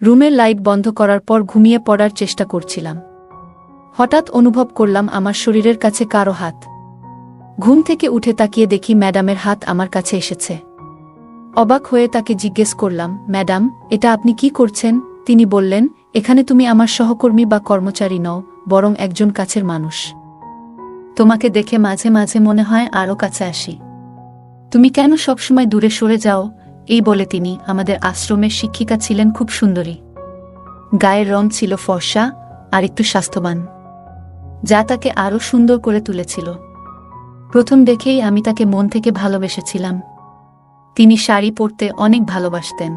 রুমের লাইট বন্ধ করার পর ঘুমিয়ে পড়ার চেষ্টা করছিলাম। হঠাৎ অনুভব করলাম আমার শরীরের কাছে কারো হাত। ঘুম থেকে উঠে তাকিয়ে দেখি ম্যাডামের হাত আমার কাছে এসেছে। অবাক হয়ে তাকে জিজ্ঞেস করলাম, ম্যাডাম, এটা আপনি কি করছেন? তিনি বললেন, এখানে তুমি আমার সহকর্মী বা কর্মচারী নও, বরং একজন কাছের মানুষ। তোমাকে দেখে মাঝে মাঝে মনে হয় আরও কাছে আসি। তুমি কেন সবসময় দূরে সরে যাও? এই বলে তিনি আমাদের আশ্রমের শিক্ষিকা ছিলেন খুব সুন্দরী। গায়ের রং ছিল ফর্সা আর একটু স্বাস্থ্যবান, যা তাকে আরও সুন্দর করে তুলেছিল। প্রথম দেখেই আমি তাকে মন থেকে ভালোবেসেছিলাম। তিনি শাড়ি পরতে অনেক ভালোবাসতেন।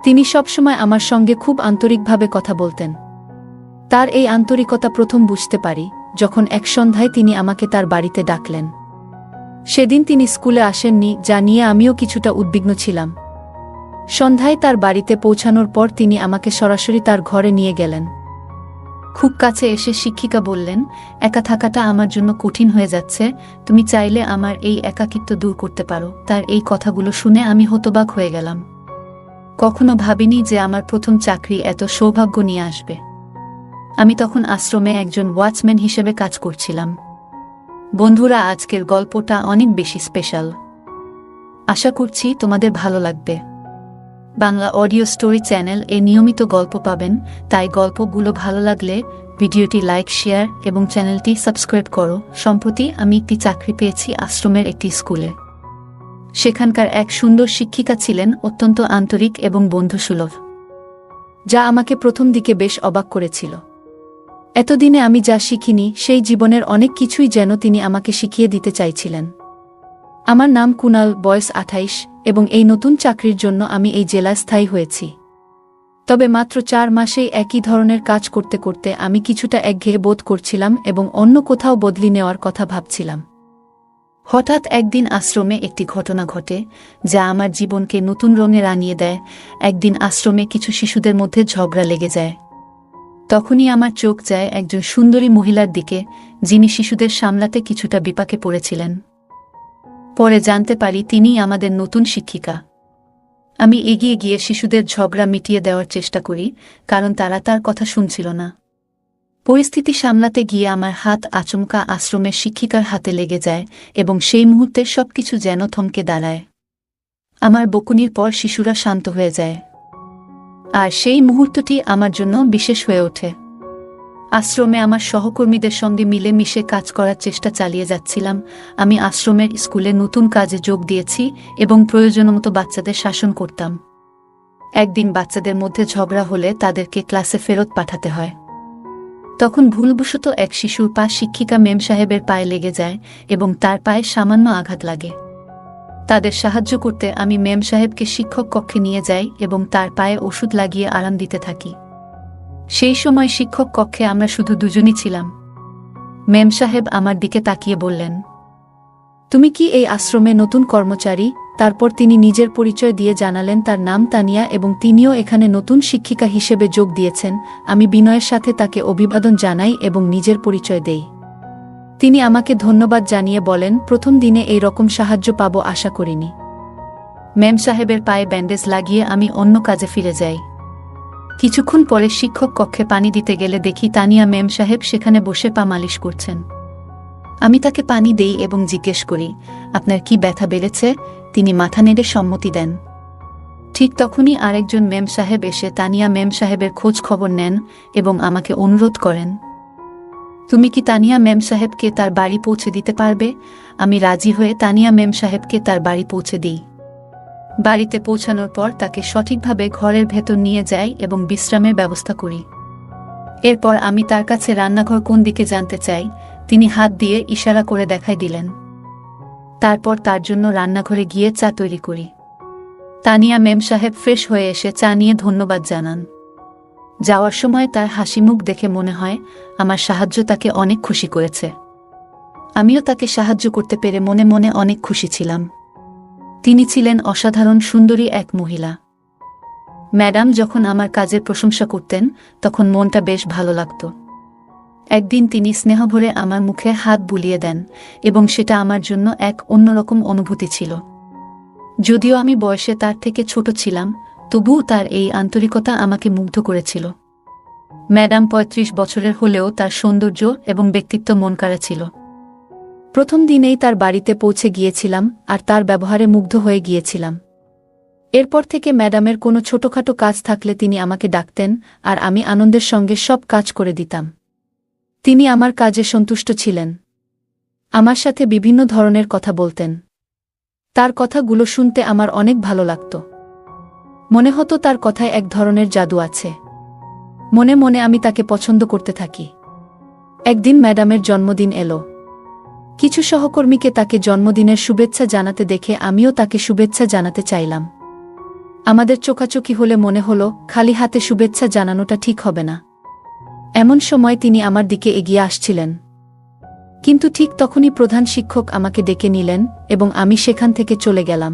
তিনি সবসময় আমার সঙ্গে খুব আন্তরিকভাবে কথা বলতেন। তার এই আন্তরিকতা প্রথম বুঝতে পারি যখন এক সন্ধ্যায় তিনি আমাকে তার বাড়িতে ডাকলেন। সেদিন তিনি স্কুলে আসেননি, যা নিয়ে আমিও কিছুটা উদ্বিগ্ন ছিলাম। সন্ধ্যায় তার বাড়িতে পৌঁছানোর পর তিনি আমাকে সরাসরি তার ঘরে নিয়ে গেলেন। খুব কাছে এসে শিক্ষিকা বললেন, একা থাকাটা আমার জন্য কঠিন হয়ে যাচ্ছে, তুমি চাইলে আমার এই একাকিত্ব দূর করতে পারো। তার এই কথাগুলো শুনে আমি হতবাক হয়ে গেলাম। কখনো ভাবিনি যে আমার প্রথম চাকরি এত সৌভাগ্য নিয়ে আসবে। আমি তখন আশ্রমে একজন ওয়াচম্যান হিসেবে কাজ করছিলাম। বন্ধুরা, আজকের গল্পটা অনেক বেশি স্পেশাল। আশা করছি তোমাদের ভালো লাগবে। বাংলা অডিও স্টোরি চ্যানেল এ নিয়মিত গল্প পাবেন, তাই গল্পগুলো ভালো লাগলে ভিডিওটি লাইক, শেয়ার এবং চ্যানেলটি সাবস্ক্রাইব করো। সম্প্রতি আমি একটি চাকরি পেয়েছি আশ্রমের একটি স্কুলে। সেখানকার এক সুন্দর শিক্ষিকা ছিলেন অত্যন্ত আন্তরিক এবং বন্ধুসুলভ, যা আমাকে প্রথম দিকে বেশ অবাক করেছিল। এতদিনে আমি যা শিখিনি সেই জীবনের অনেক কিছুই যেন তিনি আমাকে শিখিয়ে দিতে চাইছিলেন। আমার নাম কুনাল, বয়স 28 এবং এই নতুন চাকরির জন্য আমি এই জেলায় স্থায়ী হয়েছি। তবে মাত্র 4 মাসেই একই ধরনের কাজ করতে করতে আমি কিছুটা একঘেয়ে বোধ করছিলাম এবং অন্য কোথাও বদলি নেওয়ার কথা ভাবছিলাম। হঠাৎ একদিন আশ্রমে একটি ঘটনা ঘটে যা আমার জীবনকে নতুন রঙে রাঙিয়ে দেয়। একদিন আশ্রমে কিছু শিশুদের মধ্যে ঝগড়া লেগে যায়। তখনই আমার চোখ যায় একজন সুন্দরী মহিলার দিকে, যিনি শিশুদের সামলাতে কিছুটা বিপাকে পড়েছিলেন। পরে জানতে পারি তিনিই আমাদের নতুন শিক্ষিকা। আমি এগিয়ে গিয়ে শিশুদের ঝগড়া মিটিয়ে দেওয়ার চেষ্টা করি, কারণ তারা তার কথা শুনছিল না। পরিস্থিতি সামলাতে গিয়ে আমার হাত আচমকা আশ্রমের শিক্ষিকার হাতে লেগে যায় এবং সেই মুহূর্তে সবকিছু যেন থমকে দাঁড়ায়। আমার বকুনির পর শিশুরা শান্ত হয়ে যায়, আর সেই মুহূর্তটি আমার জন্য বিশেষ হয়ে ওঠে। আশ্রমে আমার সহকর্মীদের সঙ্গে মিলেমিশে কাজ করার চেষ্টা চালিয়ে যাচ্ছিলাম। আমি আশ্রমের স্কুলে নতুন কাজে যোগ দিয়েছি এবং প্রয়োজনমতো বাচ্চাদের শাসন করতাম। একদিন বাচ্চাদের মধ্যে ঝগড়া হলে তাদেরকে ক্লাসে ফেরত পাঠাতে হয়। তখন ভুলবশত এক শিশুর পা শিক্ষিকা মেম সাহেবের পায়ে লেগে যায় এবং তার পায়ে সামান্য আঘাত লাগে। তাদের সাহায্য করতে আমি মেম সাহেবকে শিক্ষক কক্ষে নিয়ে যাই এবং তার পায়ে ওষুধ লাগিয়ে আরাম দিতে থাকি। সেই সময় শিক্ষক কক্ষে আমরা শুধু দুজনই ছিলাম। মেম সাহেব আমার দিকে তাকিয়ে বললেন, তুমি কি এই আশ্রমে নতুন কর্মচারী? তারপর তিনি নিজের পরিচয় দিয়ে জানালেন তার নাম তানিয়া এবং তিনিও এখানে নতুন শিক্ষিকা হিসেবে যোগ দিয়েছেন। আমি বিনয়ের সাথে তাকে অভিবাদন জানাই এবং নিজের পরিচয় দেই। তিনি আমাকে ধন্যবাদ জানিয়ে বলেন, প্রথম দিনে এই রকম সাহায্য পাবো আশা করিনি। মেম সাহেবের পায়ে ব্যান্ডেজ লাগিয়ে আমি অন্য কাজে ফিরে যাই। কিছুক্ষণ পরে শিক্ষক কক্ষে পানি দিতে গেলে দেখি তানিয়া মেম সাহেব সেখানে বসে পা মালিশ করছেন। আমি তাকে পানি দেই এবং জিজ্ঞেস করি, আপনার কি ব্যথা বেড়েছে? তিনি মাথা নেড়ে সম্মতি দেন। ঠিক তখনই আরেকজন মেম সাহেব এসে তানিয়া মেম সাহেবের খোঁজ খবর নেন এবং আমাকে অনুরোধ করেন, তুমি কি তানিয়া মেম সাহেবকে তার বাড়ি পৌঁছে দিতে পারবে? আমি রাজি হয়ে তানিয়া মেম সাহেবকে তার বাড়ি পৌঁছে দিই। বাড়িতে পৌঁছানোর পর তাকে সঠিকভাবে ঘরের ভেতর নিয়ে যাই এবং বিশ্রামের ব্যবস্থা করি। এরপর আমি তার কাছে রান্নাঘর কোন দিকে জানতে চাই। তিনি হাত দিয়ে ইশারা করে দেখাই দিলেন। তারপর তার জন্য রান্নাঘরে গিয়ে চা তৈরি করি। তানিয়া মেম সাহেব ফ্রেশ হয়ে এসে চা নিয়ে ধন্যবাদ জানান। যাওয়ার সময় তার হাসিমুখ দেখে মনে হয় আমার সাহায্য তাকে অনেক খুশি করেছে। আমিও তাকে সাহায্য করতে পেরে মনে মনে অনেক খুশি ছিলাম। তিনি ছিলেন অসাধারণ সুন্দরী এক মহিলা। ম্যাডাম যখন আমার কাজের প্রশংসা করতেন তখন মনটা বেশ ভালো লাগত। একদিন তিনি স্নেহভরে আমার মুখে হাত বুলিয়ে দেন এবং সেটা আমার জন্য এক অন্যরকম অনুভূতি ছিল। যদিও আমি বয়সে তার থেকে ছোট ছিলাম, তবুও তার এই আন্তরিকতা আমাকে মুগ্ধ করেছিল। ম্যাডাম ৩৫ বছরের হলেও তার সৌন্দর্য এবং ব্যক্তিত্ব মনকাড়া ছিল। প্রথম দিনেই তার বাড়িতে পৌঁছে গিয়েছিলাম আর তার ব্যবহারে মুগ্ধ হয়ে গিয়েছিলাম। এরপর থেকে ম্যাডামের কোনো ছোটখাটো কাজ থাকলে তিনি আমাকে ডাকতেন আর আমি আনন্দের সঙ্গে সব কাজ করে দিতাম। তিনি আমার কাজে সন্তুষ্ট ছিলেন। আমার সাথে বিভিন্ন ধরনের কথা বলতেন। তার কথাগুলো শুনতে আমার অনেক ভালো লাগত। মনে হতো তার কথায় এক ধরনের জাদু আছে। মনে মনে আমি তাকে পছন্দ করতে থাকি। একদিন ম্যাডামের জন্মদিন এলো। কিছু সহকর্মীকে তাকে জন্মদিনের শুভেচ্ছা জানাতে দেখে আমিও তাকে শুভেচ্ছা জানাতে চাইলাম। আমাদের চোখাচোখি হলে মনে হলো খালি হাতে শুভেচ্ছা জানানোটা ঠিক হবে না। এমন সময় তিনি আমার দিকে এগিয়ে আসছিলেন। কিন্তু ঠিক তখনই প্রধান শিক্ষক আমাকে ডেকে নিলেন এবং আমি সেখান থেকে চলে গেলাম।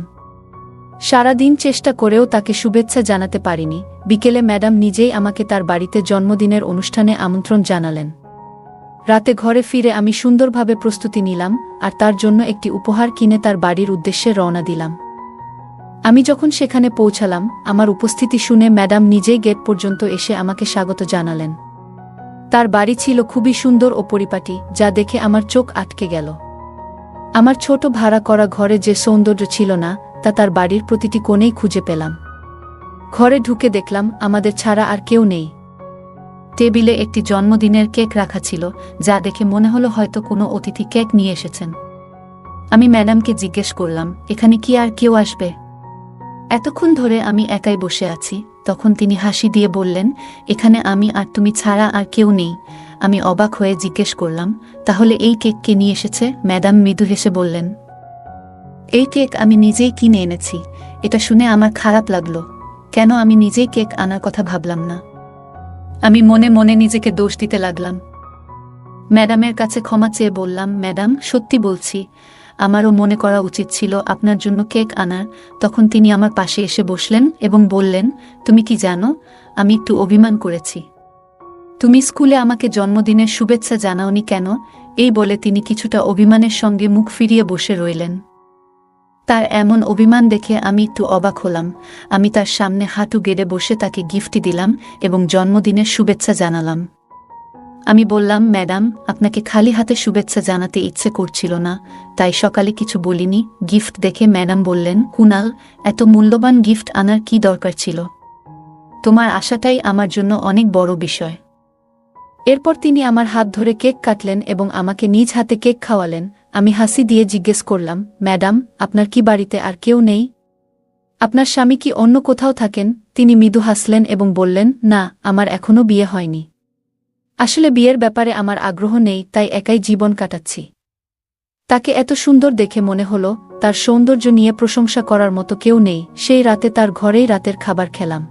সারা দিন চেষ্টা করেও তাকে শুভেচ্ছা জানাতে পারিনি। বিকেলে ম্যাডাম নিজেই আমাকে তার বাড়িতে জন্মদিনের অনুষ্ঠানে আমন্ত্রণ জানালেন। রাতে ঘরে ফিরে আমি সুন্দরভাবে প্রস্তুতি নিলাম আর তার জন্য একটি উপহার কিনে তার বাড়ির উদ্দেশ্যে রওনা দিলাম। আমি যখন সেখানে পৌঁছালাম, আমার উপস্থিতি শুনে ম্যাডাম নিজেই গেট পর্যন্ত এসে আমাকে স্বাগত জানালেন। তার বাড়ি ছিল খুবই সুন্দর ও পরিপাটি, যা দেখে আমার চোখ আটকে গেল। আমার ছোট ভাড়া করা ঘরে যে সৌন্দর্য ছিল না, তা তার বাড়ির প্রতিটি কোণেই খুঁজে পেলাম। ঘরে ঢুকে দেখলাম আমাদের ছাড়া আর কেউ নেই। টেবিলে একটি জন্মদিনের কেক রাখা ছিল, যা দেখে মনে হলো হয়তো কোনো অতিথি কেক নিয়ে এসেছেন। আমি ম্যাডামকে জিজ্ঞেস করলাম, এখানে কি আর কেউ আসবে? এতক্ষণ ধরে আমি একাই বসে আছি। তখন তিনি হাসি দিয়ে বললেন, এখানে আমি আর তুমি ছাড়া আর কেউ নেই। আমি অবাক হয়ে জিজ্ঞেস করলাম, তাহলে এই কেক কে নিয়ে এসেছে? ম্যাডাম মৃদু হেসে বললেন, এই কেক আমি নিজেই কিনে এনেছি। এটা শুনে আমার খারাপ লাগলো। কেন আমি নিজেই কেক আনার কথা ভাবলাম না? আমি মনে মনে নিজেকে দোষ দিতে লাগলাম। ম্যাডামের কাছে ক্ষমা চেয়ে বললাম, ম্যাডাম, সত্যি বলছি, আমারও মনে করা উচিত ছিল আপনার জন্য কেক আনার। তখন তিনি আমার পাশে এসে বসলেন এবং বললেন, তুমি কি জানো, আমি একটু অভিমান করেছি। তুমি স্কুলে আমাকে জন্মদিনের শুভেচ্ছা জানাওনি কেন? এই বলে তিনি কিছুটা অভিমানের সঙ্গে মুখ ফিরিয়ে বসে রইলেন। তার এমন অভিমান দেখে আমি একটু অবাক হলাম। আমি তার সামনে হাঁটু গেড়ে বসে তাকে গিফট দিলাম এবং জন্মদিনের শুভেচ্ছা জানালাম। আমি বললাম, ম্যাডাম, আপনাকে খালি হাতে শুভেচ্ছা জানাতে ইচ্ছে করছিল না, তাই সকালে কিছু বলিনি। গিফট দেখে ম্যাডাম বললেন, কুনাল, এত মূল্যবান গিফট আনার কি দরকার ছিল? তোমার আশাটাই আমার জন্য অনেক বড় বিষয়। এরপর তিনি আমার হাত ধরে কেক কাটলেন এবং আমাকে নিজ হাতে কেক খাওয়ালেন। আমি হাসি দিয়ে জিজ্ঞেস করলাম, ম্যাডাম, আপনার কি বাড়িতে আর কেউ নেই? আপনার স্বামী কি অন্য কোথাও থাকেন? তিনি মৃদু হাসলেন এবং বললেন, না, আমার এখনো বিয়ে হয়নি। আসলে বিয়ের ব্যাপারে আমার আগ্রহ নেই, তাই একাই জীবন কাটাচ্ছি। তাকে এত সুন্দর দেখে মনে হলো তার সৌন্দর্য নিয়ে প্রশংসা করার মতো কেউ নেই। সেই রাতে তার ঘরেই রাতের খাবার খেলাম।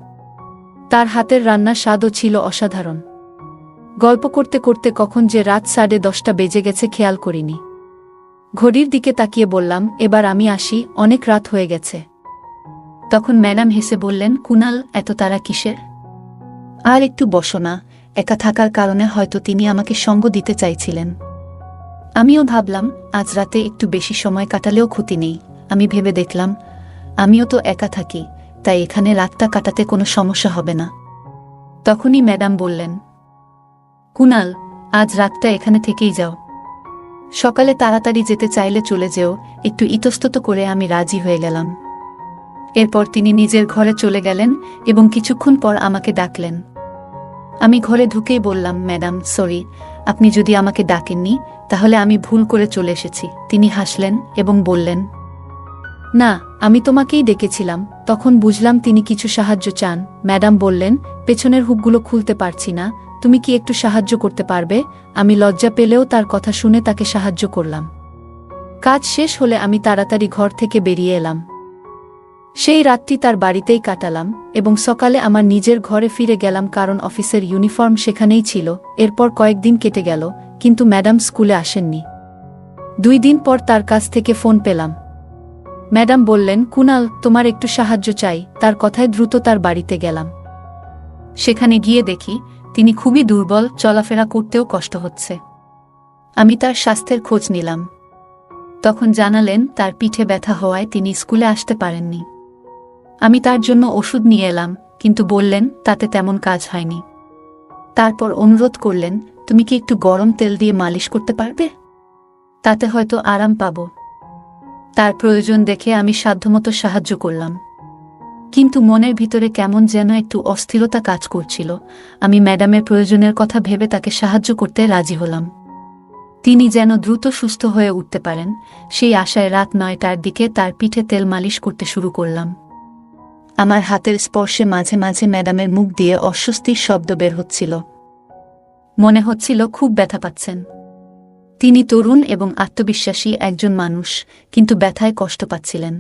তার হাতের রান্নার স্বাদও ছিল অসাধারণ। গল্প করতে করতে কখন যে রাত 10:30 বেজে গেছে খেয়াল করিনি। ঘড়ির দিকে তাকিয়ে বললাম, এবার আমি আসি, অনেক রাত হয়ে গেছে। তখন ম্যাডাম হেসে বললেন, কুনাল, এত তাড়া কিসের? আর একটু বসো না। একা থাকার কারণে হয়তো তিনি আমাকে সঙ্গ দিতে চাইছিলেন। আমিও ভাবলাম, আজ রাতে একটু বেশি সময় কাটালেও ক্ষতি নেই। আমি ভেবে দেখলাম, আমিও তো একা থাকি, তাই এখানে রাতটা কাটাতে কোনো সমস্যা হবে না। তখনই ম্যাডাম বললেন, কুনাল, আজ রাতটা এখানে থেকেই যাও। সকালে তাড়াতাড়ি যেতে চাইলে চলে যেও। একটু ইতস্তত করে আমি রাজি হয়ে গেলাম। এরপর তিনি নিজের ঘরে চলে গেলেন এবং কিছুক্ষণ পর আমাকে ডাকলেন। আমি ঘরে ঢুকেই বললাম, ম্যাডাম, সরি, আপনি যদি আমাকে ডাকেননি, তাহলে আমি ভুল করে চলে এসেছি। তিনি হাসলেন এবং বললেন, না, আমি তোমাকেই ডেকেছিলাম। তখন বুঝলাম তিনি কিছু সাহায্য চান। ম্যাডাম বললেন, পেছনের হুকগুলো খুলতে পারছি না, তুমি কি একটু সাহায্য করতে পারবে? আমি লজ্জা পেলেও তার কথা শুনে তাকে সাহায্য করলাম। কাজ শেষ হলে আমি তাড়াতাড়ি ঘর থেকে বেরিয়ে এলাম। সেই রাতটি তার বাড়িতেই কাটালাম এবং সকালে আমার নিজের ঘরে ফিরে গেলাম, কারণ অফিসের ইউনিফর্ম সেখানেই ছিল। এরপর কয়েকদিন কেটে গেল, কিন্তু ম্যাডাম স্কুলে আসেননি। 2 দিন পর তার কাছ থেকে ফোন পেলাম। ম্যাডাম বললেন, কুনাল, তোমার একটু সাহায্য চাই। তার কথায় দ্রুত তার বাড়িতে গেলাম। সেখানে গিয়ে দেখি তিনি খুবই দুর্বল, চলাফেরা করতেও কষ্ট হচ্ছে। আমি তার স্বাস্থ্যের খোঁজ নিলাম। তখন জানালেন তার পিঠে ব্যথা হওয়ায় তিনি স্কুলে আসতে পারেননি। আমি তার জন্য ওষুধ নিয়ে এলাম, কিন্তু বললেন তাতে তেমন কাজ হয়নি। তারপর অনুরোধ করলেন, তুমি কি একটু গরম তেল দিয়ে মালিশ করতে পারবে? তাতে হয়তো আরাম পাব। তার প্রয়োজন দেখে আমি সাধ্যমতো সাহায্য করলাম, কিন্তু মনের ভিতরে কেমন যেন একটু অস্থিরতা কাজ করছিল। আমি ম্যাডামের প্রয়োজনের কথা ভেবে তাকে সাহায্য করতে রাজি হলাম। তিনি যেন দ্রুত সুস্থ হয়ে উঠতে পারেন, সেই আশায় রাত 9টার দিকে তার পিঠে তেল মালিশ করতে শুরু করলাম। আমার হাতের স্পর্শে মাঝে মাঝে ম্যাডামের মুখ দিয়ে অস্বস্তির শব্দ বের হচ্ছিল। মনে হচ্ছিল খুব ব্যথা পাচ্ছেন। তিনি তরুণ এবং আত্মবিশ্বাসী একজন মানুষ, কিন্তু ব্যথায় কষ্ট পাচ্ছিলেন।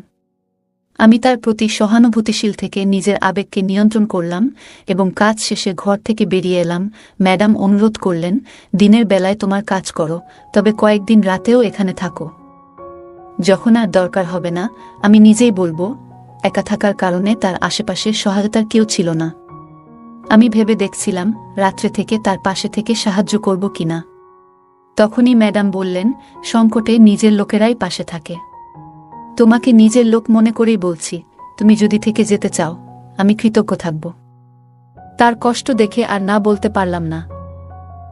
আমি তার প্রতি সহানুভূতিশীল থেকে নিজের আবেগকে নিয়ন্ত্রণ করলাম এবং কাজ শেষে ঘর থেকে বেরিয়ে এলাম। ম্যাডাম অনুরোধ করলেন, দিনের বেলায় তোমার কাজ করো, তবে কয়েকদিন রাতেও এখানে থাকো। যখন আর দরকার হবে না, আমি নিজেই বলবো। একা থাকার কারণে তার আশেপাশে সহায়তার কেউ ছিল না। আমি ভেবে দেখছিলাম রাত্রে থেকে তার পাশে থেকে সাহায্য করব কিনা। তখনই ম্যাডাম বললেন, সংকটে নিজের লোকেরাই পাশে থাকে। তোমাকে নিজের লোক মনে করেই বলছি, তুমি যদি থেকে যেতে চাও, আমি কৃতজ্ঞ থাকব। তার কষ্ট দেখে আর না বলতে পারলাম না।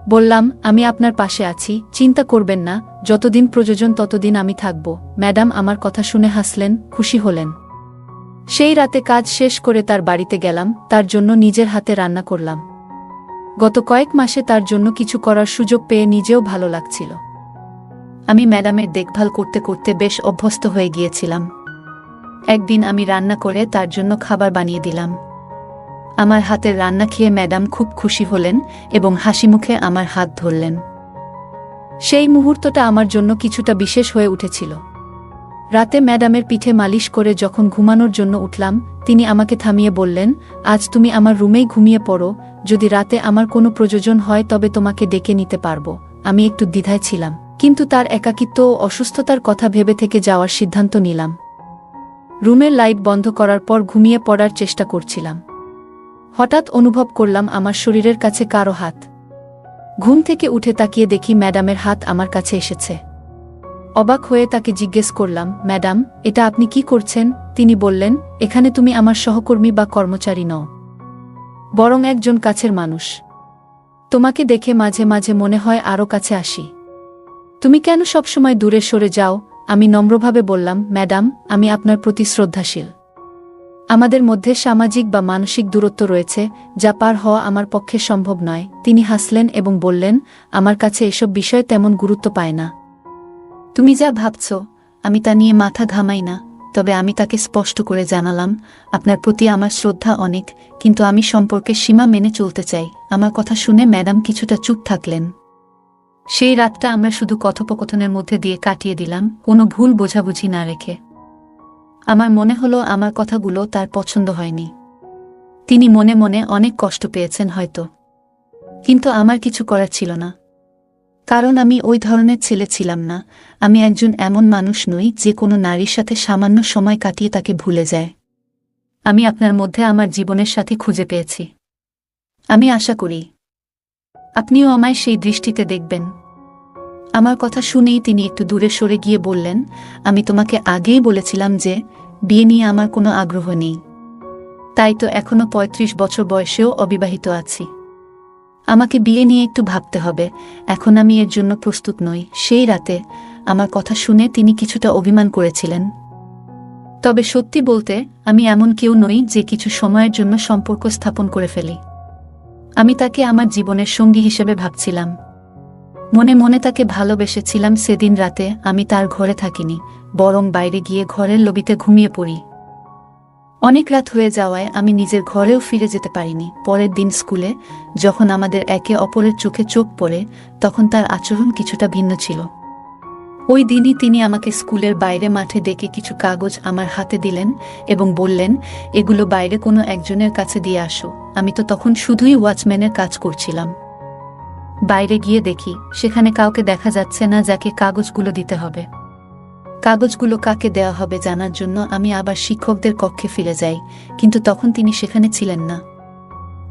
বললাম, আমি আপনার পাশে আছি, চিন্তা করবেন না, যতদিন প্রয়োজন ততদিন আমি থাকব। ম্যাডাম আমার কথা শুনে হাসলেন, খুশি হলেন। সেই রাতে কাজ শেষ করে তার বাড়িতে গেলাম, তার জন্য নিজের হাতে রান্না করলাম। গত কয়েক মাসে তার জন্য কিছু করার সুযোগ পেয়ে নিজেও ভালো লাগছিল। আমি ম্যাডামের দেখভাল করতে করতে বেশ অভ্যস্ত হয়ে গিয়েছিলাম। একদিন আমি রান্না করে তার জন্য খাবার বানিয়ে দিলাম। আমার হাতের রান্না খেয়ে ম্যাডাম খুব খুশি হলেন এবং হাসিমুখে আমার হাত ধরলেন। সেই মুহূর্তটা আমার জন্য কিছুটা বিশেষ হয়ে উঠেছিল। রাতে ম্যাডামের পিঠে মালিশ করে যখন ঘুমানোর জন্য উঠলাম, তিনি আমাকে থামিয়ে বললেন, আজ তুমি আমার রুমেই ঘুমিয়ে পড়ো, যদি রাতে আমার কোনো প্রয়োজন হয় তবে তোমাকে ডেকে নিতে পারবো। আমি একটু দ্বিধায় ছিলাম, কিন্তু তার একাকিত্ব ও অসুস্থতার কথা ভেবে থেকে যাওয়ার সিদ্ধান্ত নিলাম। রুমের লাইট বন্ধ করার পর ঘুমিয়ে পড়ার চেষ্টা করছিলাম। হঠাৎ অনুভব করলাম আমার শরীরের কাছে কারো হাত। ঘুম থেকে উঠে তাকিয়ে দেখি ম্যাডামের হাত আমার কাছে এসেছে। অবাক হয়ে তাকে জিজ্ঞেস করলাম, ম্যাডাম, এটা আপনি কি করছেন? তিনি বললেন, এখানে তুমি আমার সহকর্মী বা কর্মচারী নও, বরং একজন কাছের মানুষ। তোমাকে দেখে মাঝে মাঝে মনে হয় আরও কাছে আসি। তুমি কেন সবসময় দূরে সরে যাও? আমি নম্রভাবে বললাম, ম্যাডাম, আমি আপনার প্রতি শ্রদ্ধাশীল। আমাদের মধ্যে সামাজিক বা মানসিক দূরত্ব রয়েছে, যা পার হওয়া আমার পক্ষে সম্ভব নয়। তিনি হাসলেন এবং বললেন, আমার কাছে এসব বিষয় তেমন গুরুত্ব পায় না। তুমি যা ভাবছ, আমি তা নিয়ে মাথা ঘামাই না। তবে আমি তাকে স্পষ্ট করে জানালাম, আপনার প্রতি আমার শ্রদ্ধা অনেক, কিন্তু আমি সম্পর্কের সীমা মেনে চলতে চাই। আমার কথা শুনে ম্যাডাম কিছুটা চুপ থাকলেন। সেই রাতটা আমরা শুধু কথোপকথনের মধ্যে দিয়ে কাটিয়ে দিলাম, কোনো ভুল বোঝাবুঝি না রেখে। আমার মনে হলো আমার কথাগুলো তার পছন্দ হয়নি। তিনি মনে মনে অনেক কষ্ট পেয়েছেন হয়তো, কিন্তু আমার কিছু করার ছিল না, কারণ আমি ওই ধরনের ছেলে ছিলাম না। আমি একজন এমন মানুষ নই যে কোনো নারীর সাথে সামান্য সময় কাটিয়ে তাকে ভুলে যায়। আমি আপনার মধ্যে আমার জীবনের সাথে খুঁজে পেয়েছি। আমি আশা করি আপনিও আমায় সেই দৃষ্টিতে দেখবেন। আমার কথা শুনেই তিনি একটু দূরে সরে গিয়ে বললেন, আমি তোমাকে আগেই বলেছিলাম যে বিয়ে নিয়ে আমার কোনো আগ্রহ নেই। তাই তো এখনো ৩৫ বছর বয়সেও অবিবাহিত আছি। আমাকে বিয়ে নিয়ে একটু ভাবতে হবে, এখন আমি এর জন্য প্রস্তুত নই। সেই রাতে আমার কথা শুনে তিনি কিছুটা অভিমান করেছিলেন। তবে সত্যি বলতে, আমি এমন কেউ নই যে কিছু সময়ের জন্য সম্পর্ক স্থাপন করে ফেলি। আমি তাকে আমার জীবনের সঙ্গী হিসেবে ভাবছিলাম। মনে মনে তাকে ভালোবেসেছিলাম। সেদিন রাতে আমি তার ঘরে থাকিনি, বরং বাইরে গিয়ে ঘরের লবিতে ঘুমিয়ে পড়ি। অনেক রাত হয়ে যাওয়ায় আমি নিজের ঘরেও ফিরে যেতে পারিনি। পরের দিন স্কুলে যখন আমাদের একে অপরের চোখে চোখ পড়ে, তখন তার আচরণ কিছুটা ভিন্ন ছিল। ওই দিনই তিনি আমাকে স্কুলের বাইরে মাঠে ডেকে কিছু কাগজ আমার হাতে দিলেন এবং বললেন, এগুলো বাইরে কোনো একজনের কাছে দিয়ে আসো। আমি তো তখন শুধুই ওয়াচম্যানের কাজ করছিলাম। বাইরে গিয়ে দেখি সেখানে কাউকে দেখা যাচ্ছে না যাকে কাগজগুলো দিতে হবে। কাগজগুলো কাকে দেওয়া হবে জানার জন্য আমি আবার শিক্ষকদের কক্ষে ফিরে যাই, কিন্তু তখন তিনি সেখানে ছিলেন না।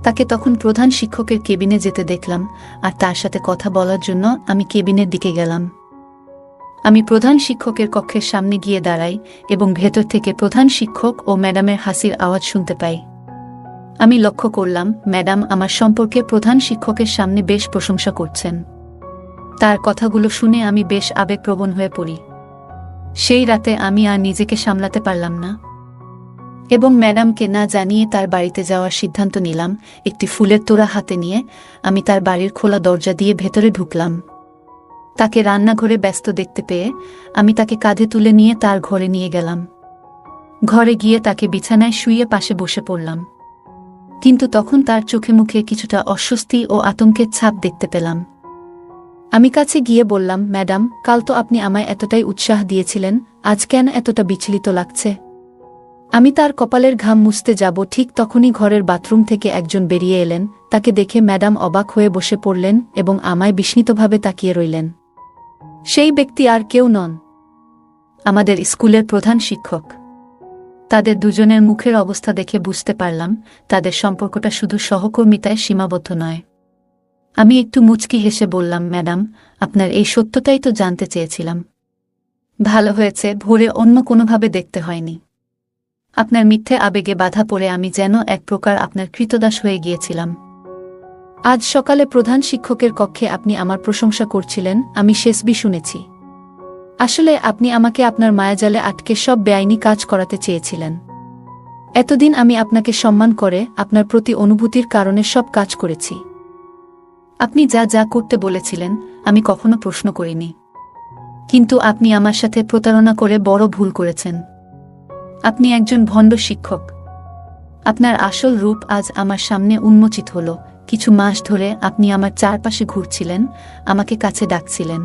তাকে তখন প্রধান শিক্ষকের কেবিনে যেতে দেখলাম, আর তার সাথে কথা বলার জন্য আমি কেবিনের দিকে গেলাম। আমি প্রধান শিক্ষকের কক্ষের সামনে গিয়ে দাঁড়াই এবং ভেতর থেকে প্রধান শিক্ষক ও ম্যাডামের হাসির আওয়াজ শুনতে পাই। আমি লক্ষ্য করলাম ম্যাডাম আমার সম্পর্কে প্রধান শিক্ষকের সামনে বেশ প্রশংসা করছেন। তার কথাগুলো শুনে আমি বেশ আবেগপ্রবণ হয়ে পড়ি। সেই রাতে আমি আর নিজেকে সামলাতে পারলাম না এবং ম্যাডামকে না জানিয়ে তার বাড়িতে যাওয়ার সিদ্ধান্ত নিলাম। একটি ফুলের তোড়া হাতে নিয়ে আমি তার বাড়ির খোলা দরজা দিয়ে ভেতরে ঢুকলাম। তাকে রান্নাঘরে ব্যস্ত দেখতে পেয়ে আমি তাকে কাঁধে তুলে নিয়ে তার ঘরে নিয়ে গেলাম। ঘরে গিয়ে তাকে বিছানায় শুইয়ে পাশে বসে পড়লাম, কিন্তু তখন তার চোখে মুখে কিছুটা অস্বস্তি ও আতঙ্কের ছাপ দেখতে পেলাম। আমি কাছে গিয়ে বললাম, ম্যাডাম, কাল তো আপনি আমায় এতটাই উৎসাহ দিয়েছিলেন, আজ কেন এতটা বিচলিত লাগছে? আমি তার কপালের ঘাম মুছতে যাব, ঠিক তখনই ঘরের বাথরুম থেকে একজন বেরিয়ে এলেন। তাকে দেখে ম্যাডাম অবাক হয়ে বসে পড়লেন এবং আমায় বিস্মিতভাবে তাকিয়ে রইলেন। সেই ব্যক্তি আর কেউ নন, আমাদের স্কুলের প্রধান শিক্ষক। তাদের দুজনের মুখের অবস্থা দেখে বুঝতে পারলাম তাদের সম্পর্কটা শুধু সহকর্মিতায় সীমাবদ্ধ নয়। আমি একটু মুচকি হেসে বললাম, ম্যাডাম, আপনার এই সত্যটাই তো জানতে চেয়েছিলাম। ভালো হয়েছে, ভোরে অন্য কোনোভাবে দেখতে হয়নি। আপনার মিথ্যে আবেগে বাধা পড়ে আমি যেন এক প্রকার আপনার কৃতদাস হয়ে গিয়েছিলাম। আজ সকালে প্রধান শিক্ষকের কক্ষে আপনি আমার প্রশংসা করছিলেন, আমি শেষবি শুনেছি। আসলে আপনি আমাকে আপনার মায়াজালে আটকে সব বেআইনি কাজ করাতে চেয়েছিলেন। এতদিন আমি আপনাকে সম্মান করে আপনার প্রতি অনুভূতির কারণে সব কাজ করেছি। আপনি যা যা করতে বলেছিলেন আমি কখনো প্রশ্ন করিনি, কিন্তু আপনি আমার সাথে প্রতারণা করে বড় ভুল করেছেন। আপনি একজন ভণ্ড শিক্ষক। আপনার আসল রূপ আজ আমার সামনে উন্মোচিত হল। কিছু মাস ধরে আপনি আমার চারপাশে ঘুরছিলেন, আমাকে কাছে ডাকছিলেন।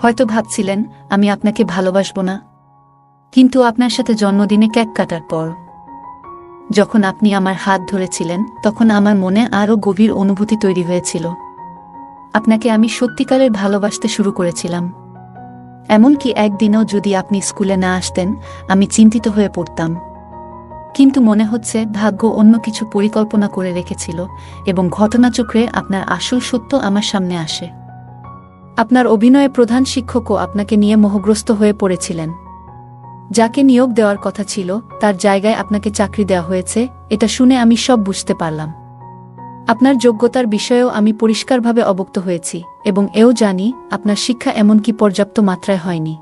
হয়তো ভাবছিলেন আমি আপনাকে ভালোবাসব না, কিন্তু আপনার সাথে জন্মদিনে কেক কাটার পর যখন আপনি আমার হাত ধরেছিলেন তখন আমার মনে আরও গভীর অনুভূতি তৈরি হয়েছিল। আপনাকে আমি সত্যিকারের ভালোবাসতে শুরু করেছিলাম। এমনকি একদিনও যদি আপনি স্কুলে না আসতেন আমি চিন্তিত হয়ে পড়তাম। কিন্তু মনে হচ্ছে ভাগ্য অন্য কিছু পরিকল্পনা করে রেখেছিল এবং ঘটনাচক্রে আপনার আসল সত্য আমার সামনে আসে। আপনার অভিনয়ে প্রধান শিক্ষকও আপনাকে নিয়ে মোহগ্রস্ত হয়ে পড়েছিলেন। যাকে নিয়োগ দেওয়ার কথা ছিল তার জায়গায় আপনাকে চাকরি দেওয়া হয়েছে, এটা শুনে আমি সব বুঝতে পারলাম। আপনার যোগ্যতার বিষয়েও আমি পরিষ্কারভাবে অবগত হয়েছি এবং এও জানি আপনার শিক্ষা এমনকি পর্যাপ্ত মাত্রায় হয়নি।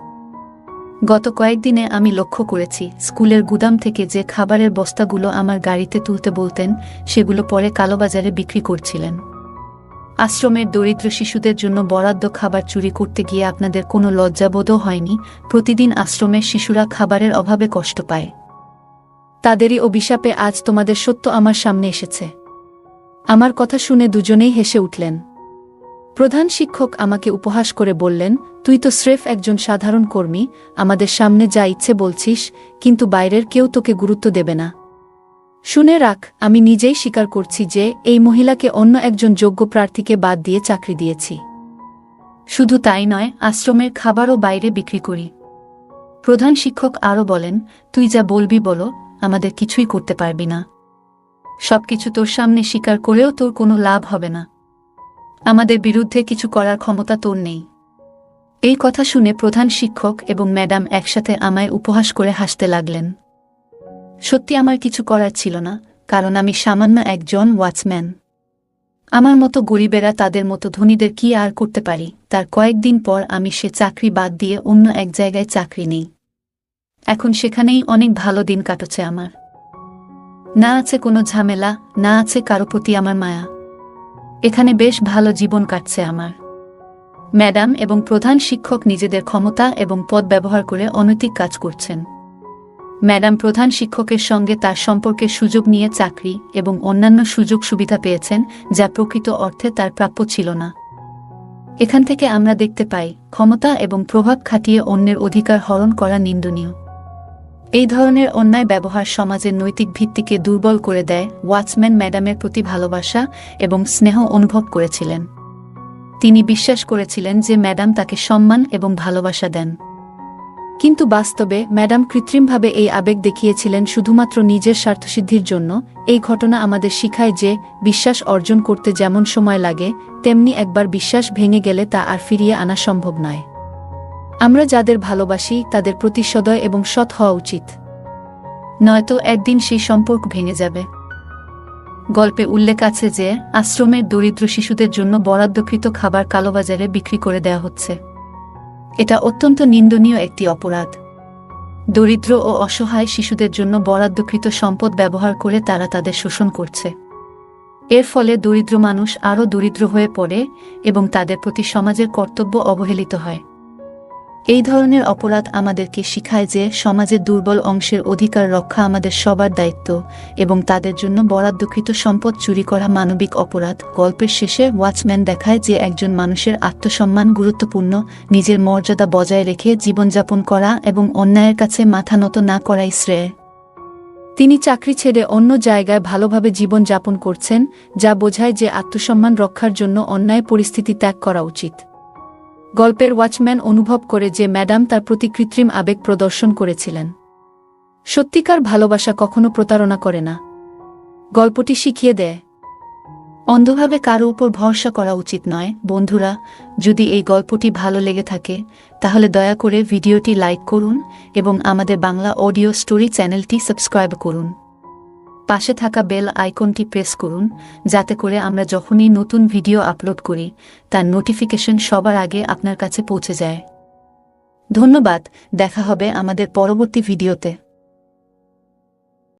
গত কয়েকদিনে আমি লক্ষ্য করেছি স্কুলের গুদাম থেকে যে খাবারের বস্তাগুলো আমার গাড়িতে তুলতে বলতেন সেগুলো পরে কালোবাজারে বিক্রি করছিলেন। আশ্রমের দরিদ্র শিশুদের জন্য বরাদ্দ খাবার চুরি করতে গিয়ে আপনাদের কোনো লজ্জাবোধও হয়নি। প্রতিদিন আশ্রমের শিশুরা খাবারের অভাবে কষ্ট পায়। তাদেরই অভিশাপে আজ তোমাদের সত্য আমার সামনে এসেছে। আমার কথা শুনে দুজনেই হেসে উঠলেন। প্রধান শিক্ষক আমাকে উপহাস করে বললেন, তুই তো স্রেফ একজন সাধারণ কর্মী, আমাদের সামনে যা ইচ্ছে বলছিস, কিন্তু বাইরের কেউ তোকে গুরুত্ব দেবে না। শুনে রাখ, আমি নিজেই স্বীকার করছি যে এই মহিলাকে অন্য একজন যোগ্য প্রার্থীকে বাদ দিয়ে চাকরি দিয়েছি। শুধু তাই নয়, আশ্রমের খাবারও বাইরে বিক্রি করি। প্রধান শিক্ষক আরও বলেন, তুই যা বলবি বলো, আমাদের কিছুই করতে পারবি না। সবকিছু তোর সামনে স্বীকার করেও তোর কোনো লাভ হবে না। আমাদের বিরুদ্ধে কিছু করার ক্ষমতা তোর নেই। এই কথা শুনে প্রধান শিক্ষক এবং ম্যাডাম একসাথে আমায় উপহাস করে হাসতে লাগলেন। সত্যি আমার কিছু করার ছিল না, কারণ আমি সামান্য একজন ওয়াচম্যান। আমার মতো গরিবেরা তাদের মতো ধনীদের কি আর করতে পারি? তার কয়েকদিন পর আমি সে চাকরি বাদ দিয়ে অন্য এক জায়গায় চাকরি নিই। এখন সেখানেই অনেক ভালো দিন কাটছে আমার। না আছে কোনো ঝামেলা, না আছে কারো প্রতি আমার মায়া। এখানে বেশ ভালো জীবন কাটছে আমার। ম্যাডাম এবং প্রধান শিক্ষক নিজেদের ক্ষমতা এবং পদ ব্যবহার করে অনৈতিক কাজ করছেন। ম্যাডাম প্রধান শিক্ষকের সঙ্গে তার সম্পর্কের সুযোগ নিয়ে চাকরি এবং অন্যান্য সুযোগ সুবিধা পেয়েছেন, যা প্রকৃত অর্থে তার প্রাপ্য ছিল না। এখান থেকে আমরা দেখতে পাই ক্ষমতা এবং প্রভাব খাটিয়ে অন্যের অধিকার হরণ করা নিন্দনীয়। এই ধরনের অন্যায় ব্যবহার সমাজের নৈতিক ভিত্তিকে দুর্বল করে দেয়। ওয়াচম্যান ম্যাডামের প্রতি ভালোবাসা এবং স্নেহ অনুভব করেছিলেন। তিনি বিশ্বাস করেছিলেন যে ম্যাডাম তাকে সম্মান এবং ভালোবাসা দেন। কিন্তু বাস্তবে ম্যাডাম কৃত্রিমভাবে এই আবেগ দেখিয়েছিলেন শুধুমাত্র নিজের স্বার্থসিদ্ধির জন্য। এই ঘটনা আমাদের শিখায় যে বিশ্বাস অর্জন করতে যেমন সময় লাগে, তেমনি একবার বিশ্বাস ভেঙে গেলে তা আর ফিরিয়ে আনা সম্ভব নয়। আমরা যাদের ভালোবাসি তাদের প্রতি সদয় এবং সৎ হওয়া উচিত, নয়তো একদিন সেই সম্পর্ক ভেঙে যাবে। গল্পে উল্লেখ আছে যে আশ্রমের দরিদ্র শিশুদের জন্য বরাদ্দকৃত খাবার কালোবাজারে বিক্রি করে দেয়া হচ্ছে। এটা অত্যন্ত নিন্দনীয় একটি অপরাধ। দরিদ্র ও অসহায় শিশুদের জন্য বরাদ্দকৃত সম্পদ ব্যবহার করে তারা তাদের শোষণ করছে। এর ফলে দরিদ্র মানুষ আরও দরিদ্র হয়ে পড়ে এবং তাদের প্রতি সমাজের কর্তব্য অবহেলিত হয়। এই ধরনের অপরাধ আমাদেরকে শিখায় যে সমাজের দুর্বল অংশের অধিকার রক্ষা আমাদের সবার দায়িত্ব এবং তাদের জন্য বরাদ্দকৃত সম্পদ চুরি করা মানবিক অপরাধ। গল্পের শেষে ওয়াচম্যান দেখায় যে একজন মানুষের আত্মসম্মান গুরুত্বপূর্ণ, নিজের মর্যাদা বজায় রেখে জীবনযাপন করা এবং অন্যায়ের কাছে মাথা নত না করাই শ্রেয়। তিনি চাকরি ছেড়ে অন্য জায়গায় ভালোভাবে জীবন যাপন করছেন, যা বোঝায় যে আত্মসম্মান রক্ষার জন্য অন্যায় পরিস্থিতি ত্যাগ করা উচিত। গল্পের ওয়াচম্যান অনুভব করে যে ম্যাডাম তার প্রতি কৃত্রিম আবেগ প্রদর্শন করেছিলেন। সত্যিকার ভালোবাসা কখনো প্রতারণা করে না। গল্পটি শিখিয়ে দেয় অন্ধভাবে কারো উপর ভরসা করা উচিত নয়। বন্ধুরা, যদি এই গল্পটি ভালো লেগে থাকে তাহলে দয়া করে ভিডিওটি লাইক করুন এবং আমাদের বাংলা অডিও স্টোরি চ্যানেলটি সাবস্ক্রাইব করুন। পাশে থাকা বেল আইকনটি প্রেস করুন যাতে করে আমরা যখনই নতুন ভিডিও আপলোড করি তার নোটিফিকেশন সবার আগে আপনার কাছে পৌঁছে যায়। ধন্যবাদ, দেখা হবে আমাদের পরবর্তী ভিডিওতে।